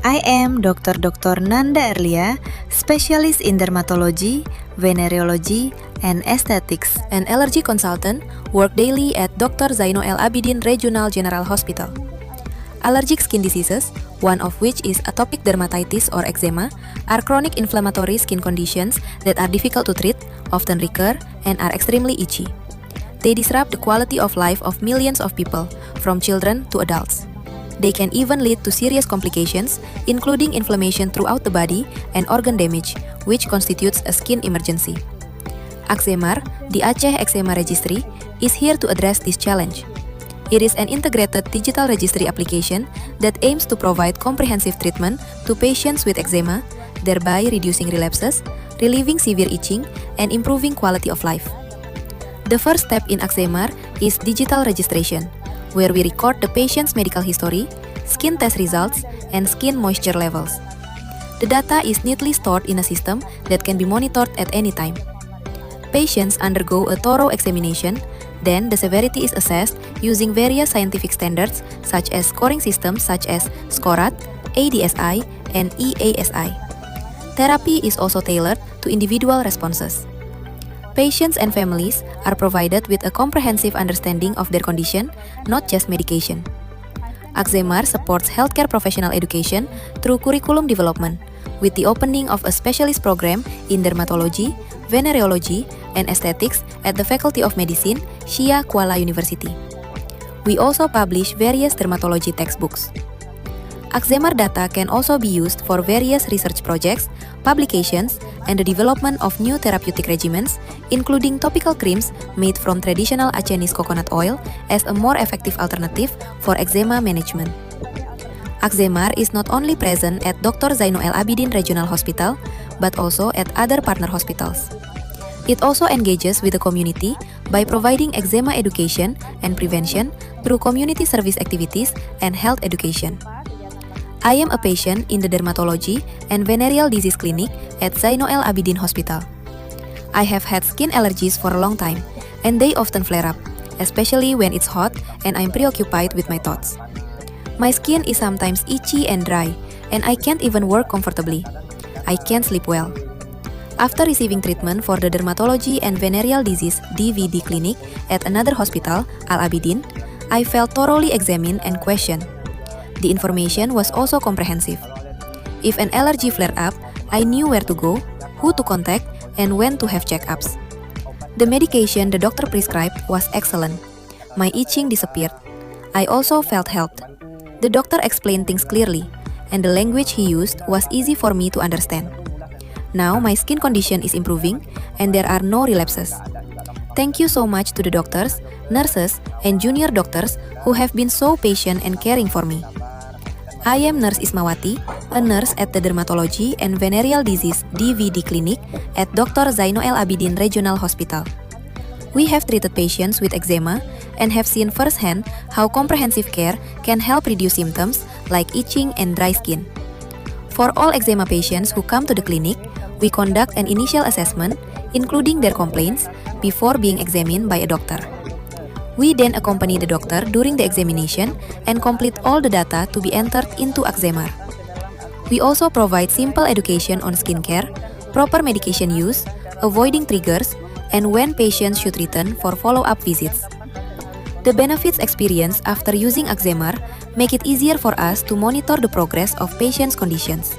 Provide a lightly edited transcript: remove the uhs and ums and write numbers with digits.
I am Dr. Nanda Erlia, specialist in dermatology, venereology, and aesthetics, an allergy consultant, work daily at Dr. Zainal El Abidin Regional General Hospital. Allergic skin diseases, one of which is atopic dermatitis or eczema, are chronic inflammatory skin conditions that are difficult to treat, often recur, and are extremely itchy. They disrupt the quality of life of millions of people, from children to adults. They can even lead to serious complications, including inflammation throughout the body and organ damage, which constitutes a skin emergency. Axemar, the Aceh Eczema Registry, is here to address this challenge. It is an integrated digital registry application that aims to provide comprehensive treatment to patients with eczema, thereby reducing relapses, relieving severe itching, and improving quality of life. The first step in Axemar is digital registration, where we record the patient's medical history, skin test results, and skin moisture levels. The data is neatly stored in a system that can be monitored at any time. Patients undergo a thorough examination, then the severity is assessed using various scientific standards such as scoring systems such as SCORAT, ADSI, and EASI. Therapy is also tailored to individual responses. Patients and families are provided with a comprehensive understanding of their condition, not just medication. Axemar supports healthcare professional education through curriculum development, with the opening of a specialist program in dermatology, venereology, and aesthetics at the Faculty of Medicine, Shia Kuala University. We also publish various dermatology textbooks. Axemar data can also be used for various research projects, publications, and the development of new therapeutic regimens, including topical creams made from traditional Acehnese coconut oil as a more effective alternative for eczema management. Axemar is not only present at Dr. Zainal El Abidin Regional Hospital, but also at other partner hospitals. It also engages with the community by providing eczema education and prevention through community service activities and health education. I am a patient in the dermatology and venereal disease clinic at Zainal El Abidin Hospital. I have had skin allergies for a long time, and they often flare up, especially when it's hot and I'm preoccupied with my thoughts. My skin is sometimes itchy and dry, and I can't even work comfortably. I can't sleep well. After receiving treatment for the dermatology and venereal disease DVD clinic at another hospital, Al Abidin, I felt thoroughly examined and questioned. The information was also comprehensive. If an allergy flared up, I knew where to go, who to contact, and when to have checkups. The medication the doctor prescribed was excellent. My itching disappeared. I also felt helped. The doctor explained things clearly, and the language he used was easy for me to understand. Now my skin condition is improving, and there are no relapses. Thank you so much to the doctors, nurses, and junior doctors who have been so patient and caring for me. I am Nurse Ismawati, a nurse at the Dermatology and Venereal Disease DVD Clinic at Dr. Zainal El Abidin Regional Hospital. We have treated patients with eczema and have seen firsthand how comprehensive care can help reduce symptoms like itching and dry skin. For all eczema patients who come to the clinic, we conduct an initial assessment, including their complaints, before being examined by a doctor. We then accompany the doctor during the examination and complete all the data to be entered into Axemar. We also provide simple education on skincare, proper medication use, avoiding triggers, and when patients should return for follow-up visits. The benefits experienced after using Axemar make it easier for us to monitor the progress of patients' conditions.